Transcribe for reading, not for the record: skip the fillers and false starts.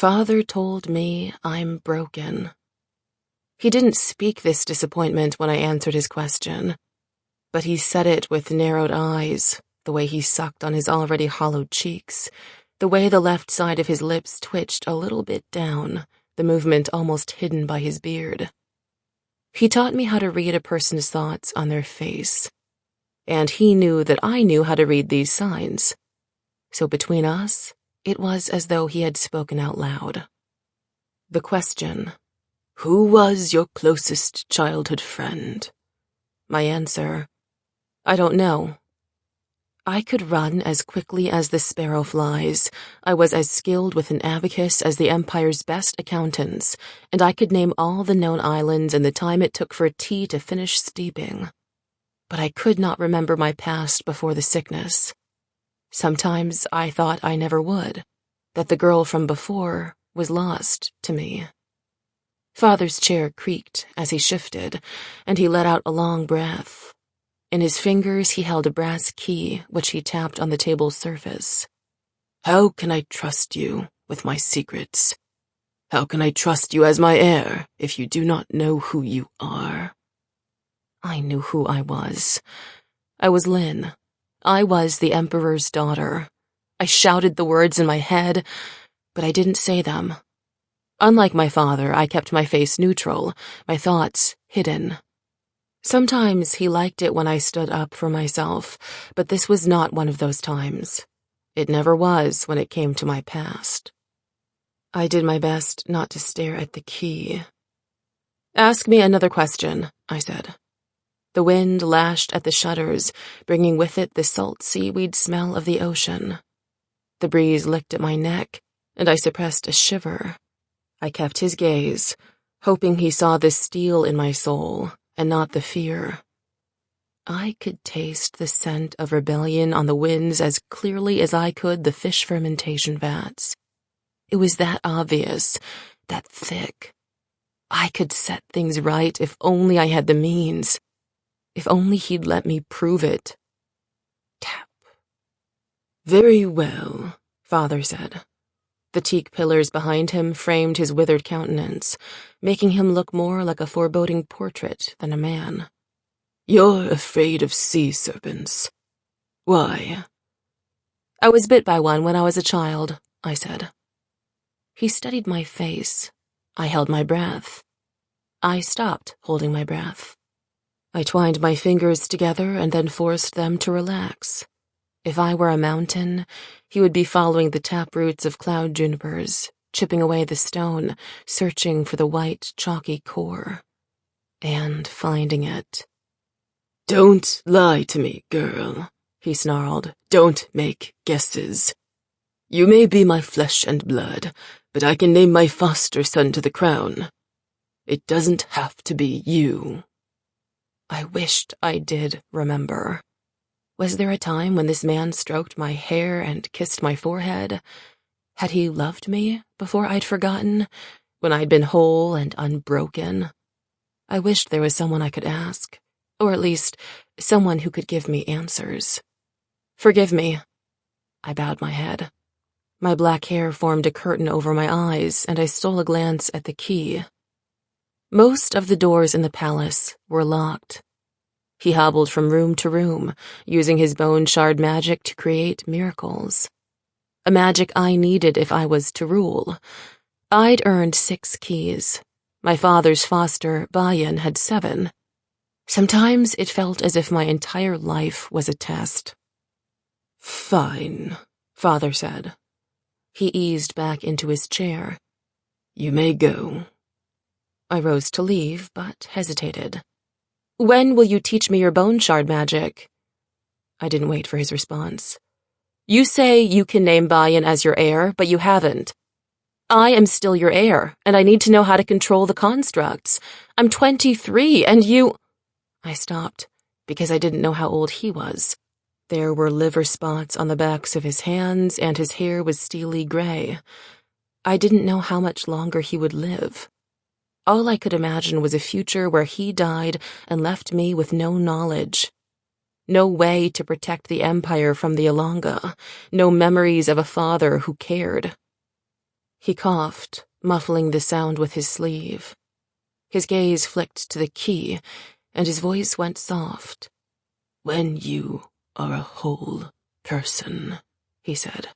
Father told me I'm broken. He didn't speak this disappointment when I answered his question, but he said it with narrowed eyes, the way he sucked on his already hollowed cheeks, the way the left side of his lips twitched a little bit down, the movement almost hidden by his beard. He taught me how to read a person's thoughts on their face, and he knew that I knew how to read these signs. So between us, it was as though he had spoken out loud. The question, "Who was your closest childhood friend?" My answer, "I don't know." I could run as quickly as the sparrow flies. I was as skilled with an abacus as the Empire's best accountants, and I could name all the known islands and the time it took for tea to finish steeping. But I could not remember my past before the sickness. Sometimes I thought I never would, that the girl from before was lost to me. Father's chair creaked as he shifted, and he let out a long breath. In his fingers he held a brass key, which he tapped on the table's surface. "How can I trust you with my secrets? How can I trust you as my heir if you do not know who you are?" I knew who I was. I was Lynn. I was the Emperor's daughter. I shouted the words in my head, but I didn't say them. Unlike my father, I kept my face neutral, my thoughts hidden. Sometimes he liked it when I stood up for myself, but this was not one of those times. It never was when it came to my past. I did my best not to stare at the key. "Ask me another question," I said. The wind lashed at the shutters, bringing with it the salt seaweed smell of the ocean. The breeze licked at my neck, and I suppressed a shiver. I kept his gaze, hoping he saw the steel in my soul, and not the fear. I could taste the scent of rebellion on the winds as clearly as I could the fish fermentation vats. It was that obvious, that thick. I could set things right if only I had the means. If only he'd let me prove it. Tap. "Very well," Father said. The teak pillars behind him framed his withered countenance, making him look more like a foreboding portrait than a man. "You're afraid of sea serpents. Why?" "I was bit by one when I was a child," I said. He studied my face. I held my breath. I stopped holding my breath. I twined my fingers together and then forced them to relax. If I were a mountain, he would be following the taproots of cloud junipers, chipping away the stone, searching for the white, chalky core. And finding it. "Don't lie to me, girl," he snarled. "Don't make guesses. You may be my flesh and blood, but I can name my foster son to the crown. It doesn't have to be you." I wished I did remember. Was there a time when this man stroked my hair and kissed my forehead? Had he loved me before I'd forgotten, when I'd been whole and unbroken? I wished there was someone I could ask, or at least someone who could give me answers. "Forgive me." I bowed my head. My black hair formed a curtain over my eyes, and I stole a glance at the key. Most of the doors in the palace were locked. He hobbled from room to room, using his bone shard magic to create miracles. A magic I needed if I was to rule. I'd earned 6 keys. My father's foster, Bayan, had 7. Sometimes it felt as if my entire life was a test. "Fine," Father said. He eased back into his chair. "You may go." I rose to leave, but hesitated. "When will you teach me your bone shard magic?" I didn't wait for his response. "You say you can name Bayan as your heir, but you haven't. I am still your heir, and I need to know how to control the constructs. I'm 23, and you—" I stopped, because I didn't know how old he was. There were liver spots on the backs of his hands, and his hair was steely gray. I didn't know how much longer he would live. All I could imagine was a future where he died and left me with no knowledge. No way to protect the Empire from the Alanga, no memories of a father who cared. He coughed, muffling the sound with his sleeve. His gaze flicked to the key, and his voice went soft. "When you are a whole person," he said.